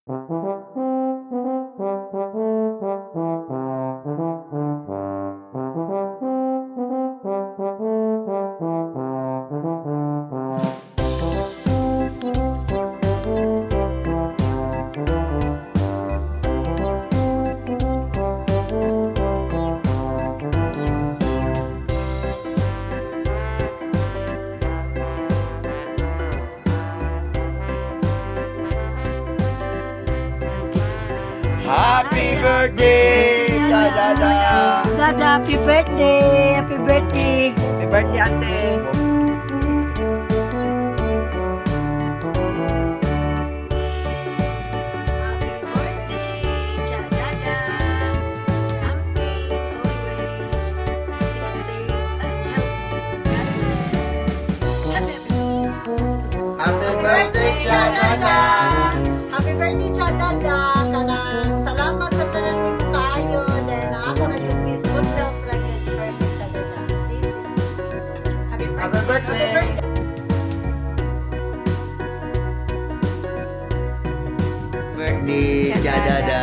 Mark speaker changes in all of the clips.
Speaker 1: Happy birthday, Dada!
Speaker 2: Dada, happy birthday! Happy birthday!
Speaker 1: Happy birthday, ate!
Speaker 2: Happy birthday, Dada! Happy birthday, Dada! Kanang salamat sa tanan mo kayo dahil ako na yung miss good health lagi at birthday sa Dada. Happy birthday!
Speaker 1: Birthday, Dada!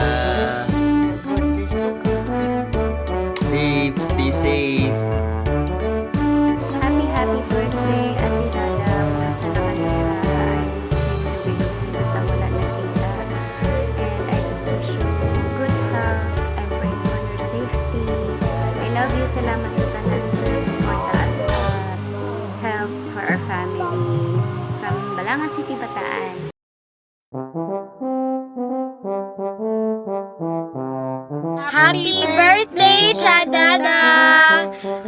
Speaker 1: Safe, stay safe.
Speaker 3: Happy birthday, Ate Dada. Sana ka na wala na kita. And I just wish you good health. I'm praying for your safety. I love you. Salamat sa tanan for that help for our family. From Balangan City, Bataan.
Speaker 4: Happy birthday, Dada!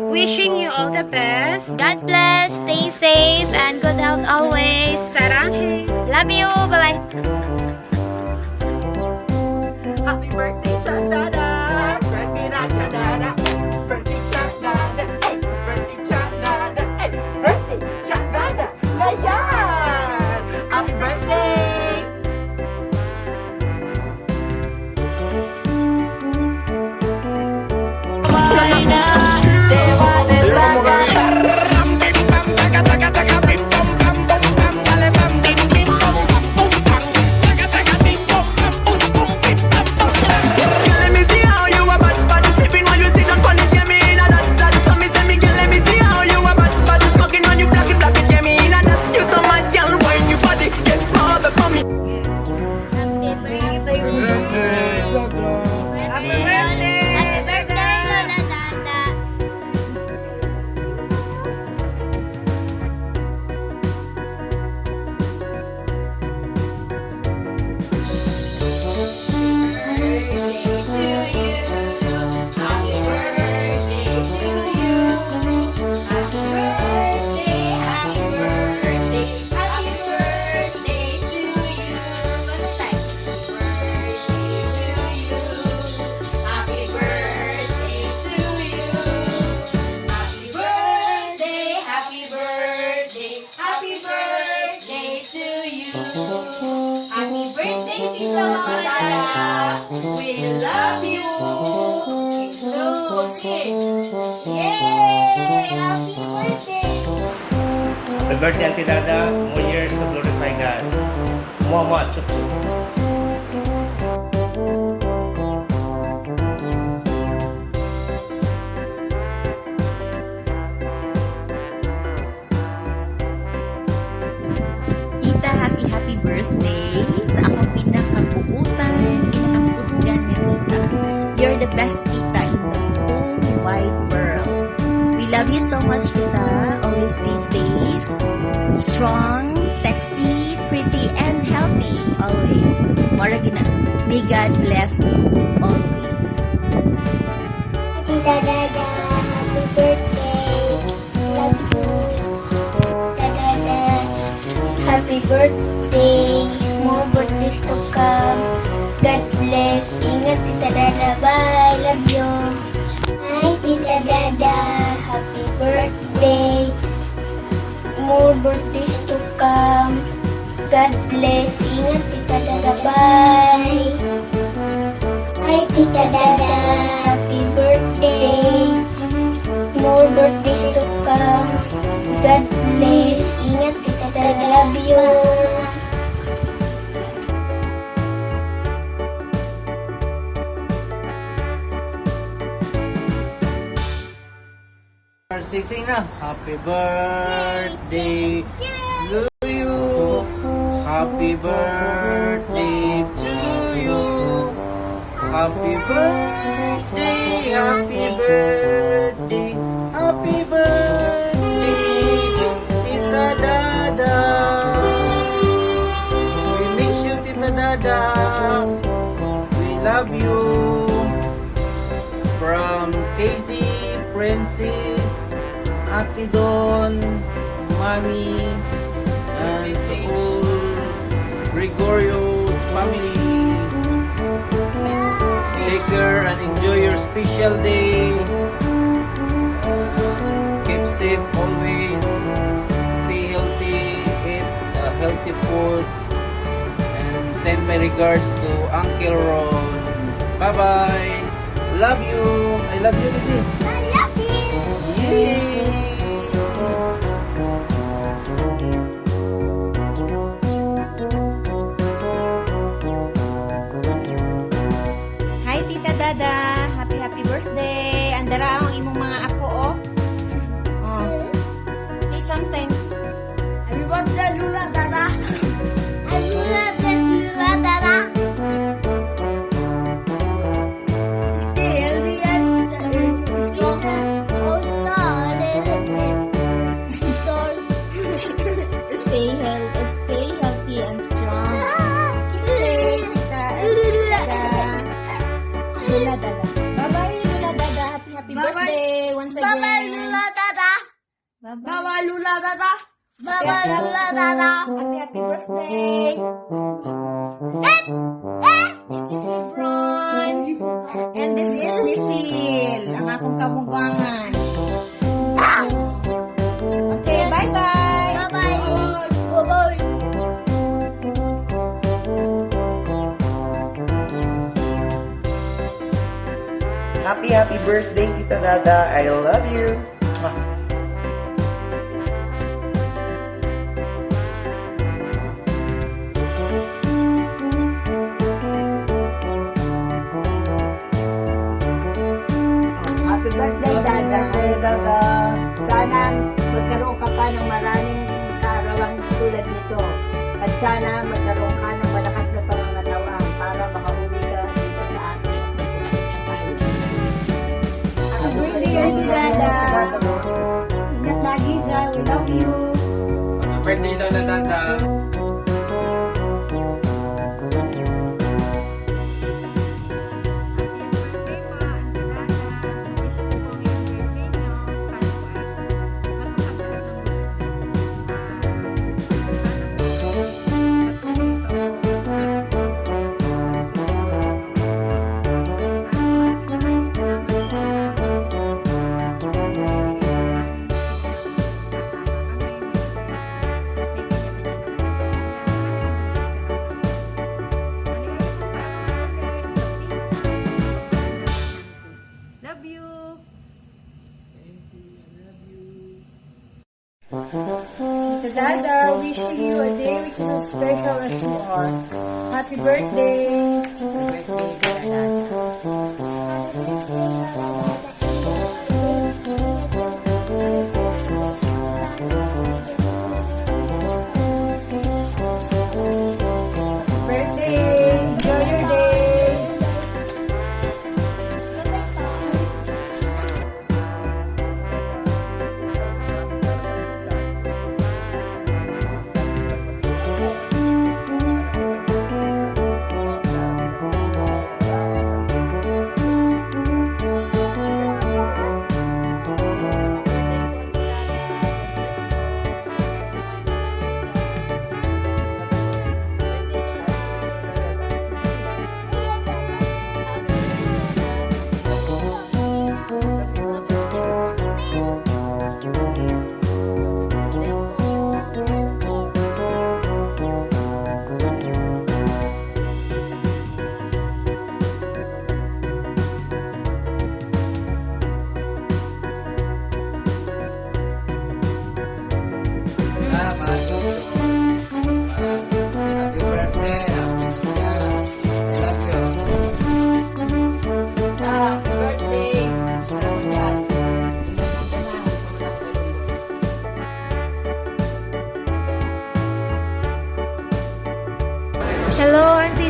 Speaker 4: Wishing you all the best. God bless, stay safe, and good health always. Sarang. Love you. Bye-bye.
Speaker 2: Happy birthday, Dada! Birthday na, Dada! Birthday, Dada! Hey! Birthday, Dada! Hey! Birthday, Dada! Ayan! Happy birthday! We love you. Yay! Happy birthday.
Speaker 5: Happy birthday, Auntie Dada. More years to glorify God. Mwah, chup chup.
Speaker 6: Tita, happy birthday sa akong pinakabuutan, pinakapusgan niya tita. You're the best tita in the whole wide world. We love you so much, tita. Always stay safe, strong, sexy, pretty, and healthy. Always. Maragina. May God bless you always.
Speaker 7: Tita Dada, happy birthday. Love you. Tita Dada, happy birthday. More birthdays to come. God bless. Ingat, Tita Dada. Bye. Love you. Hi, Tita Dada. Happy birthday. More birthdays to come. God bless. Ingat, Tita Dada. Bye. Hi, Tita Dada. Happy birthday. More birthdays to come. God bless. Ingat, Tita Dada. Love you.
Speaker 1: Sing na. Happy birthday to you. Happy birthday to you. Happy birthday, happy birthday, happy birthday, Tita Dada. We miss you, Tita Dada. We love you. From Casey, Princess, Ate Don, Mommy, and sa whole Gregorio's family. Take care and enjoy your special day. Keep safe always. Stay healthy. Eat healthy food. And send my regards to Uncle Ron. Bye-bye. Love you. I love you, Lizzie.
Speaker 7: I love you.
Speaker 1: Yay!
Speaker 6: Hi, Tita Dada. Happy birthday. Andara ang imong mga ako, oh. Oh. Say something.
Speaker 7: Happy birthday, Lula Dada. Happy birthday, Lula Dada. Stay healthy and strong. Oh,
Speaker 6: Stay healthy and strong. Keep safe, Tita Dada. Lula Dada. Bye-bye, Lula Dada. Happy birthday once again.
Speaker 7: Bye-bye, Lula Dada.
Speaker 6: Bye-bye.
Speaker 7: Bye-bye, Lula Dada. Bye-bye, Lula Dada.
Speaker 6: Happy birthday. This is Lebron. And this is ni Phil. Ang akong kamugangan. Okay, bye-bye.
Speaker 7: Bye-bye. Bye-bye.
Speaker 1: Happy birthday, Tita Dada. I love you.
Speaker 2: Happy birthday, Dada. Dada. Sana magkaroon ka pa ng maraming kaarawan tulad nito. At sana magkaroon ka ng malakas na pangangatawan para makauwi ka dito sa akin. Happy birthday, Dada. Ingat lagi siya. We love you.
Speaker 1: Happy birthday, Tita Dada.
Speaker 2: Love you. Tita Dada, wishing you a day which is as special as you are. Happy birthday. Happy birthday, Dada. Birthday. Enjoy your day.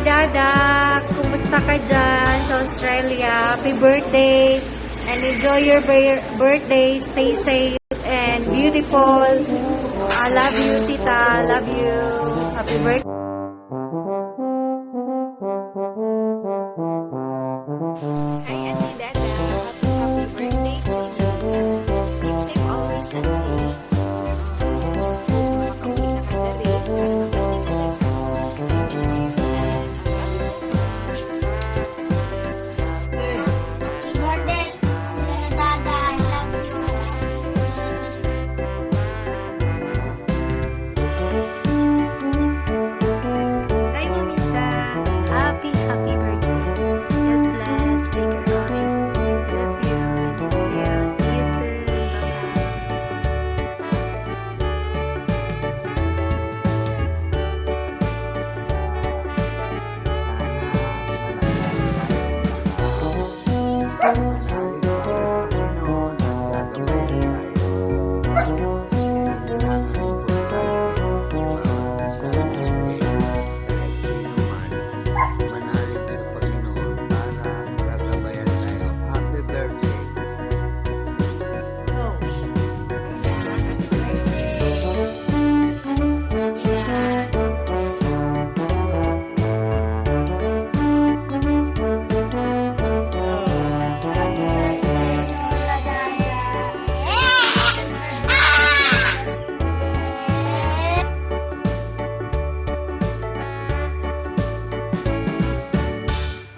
Speaker 2: Dada! Kumusta ka dyan sa Australia? Happy birthday! And enjoy your birthday. Stay safe and beautiful. I love you, Tita. I love you. Happy birthday.
Speaker 6: Hi, Auntie Dada. Happy birthday to you. Keep safe always, Auntie. Makauwi na ka na rin.
Speaker 7: Happy birthday, Dada. I love you.
Speaker 3: Hi, Mamita. Happy birthday. God bless. Take care always. Love you. See you soon. Bye-bye.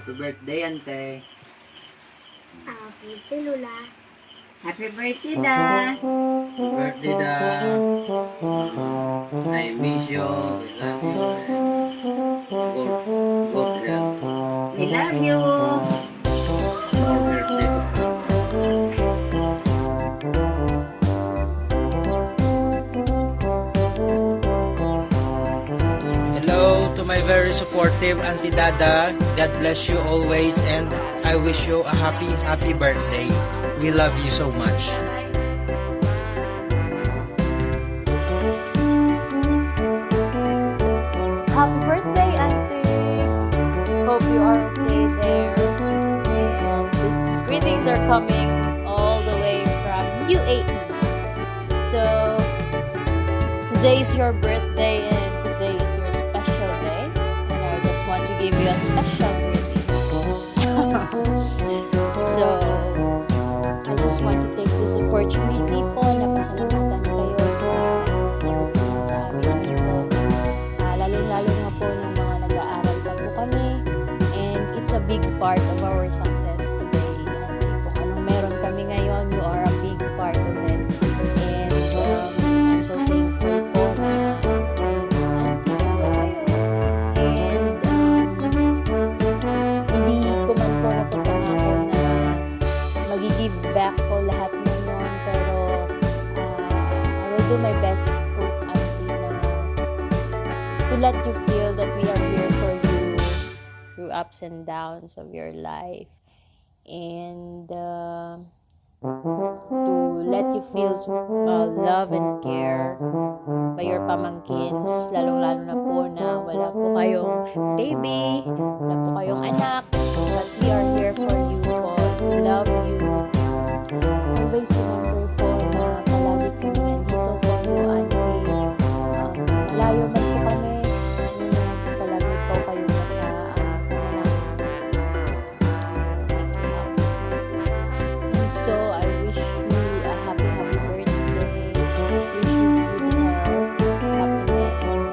Speaker 1: Happy birthday, ante.
Speaker 7: Happy birthday, Lula.
Speaker 2: Happy birthday, Da.
Speaker 1: Happy birthday, Da. I miss you. We love you. Good health.
Speaker 2: We love you.
Speaker 1: More birthday to come. Hello to my very supportive Auntie Dada. God bless you always and I wish you a happy birthday. We love you so much.
Speaker 8: Happy birthday, Auntie! Hope you are okay there. And these greetings are coming all the way from UAE. So, today is your birthday and today is your special day. And I just want to give you a special greeting. So, I just want to take this opportunity po na pasalamatan kayo sa sa amin dito. Lalo-lalo na po ng mga nag-aaral pa po kami. And it's a big part of our success today. Kung anong meron kami ngayon, you are a big part of it. And I'm so thankful po na auntie ko po kayo. And hindi ko man po napapangako na mag-give back po lahat ng yun. Pero I will do my best po, auntie, na to let you feel that we are here for you through ups and downs of your life, and to let you feel love and care by your pamangkins, lalong-lalo na po na wala po kayong baby, wala po kayong anak, but we are here for you po. We love you. Always remember po na palagi kami nandito for you, auntie. Malayo man po kami, palagi po kayo sa kanilang waking up. And so, I wish you a happy birthday. Wish you good health, happiness, and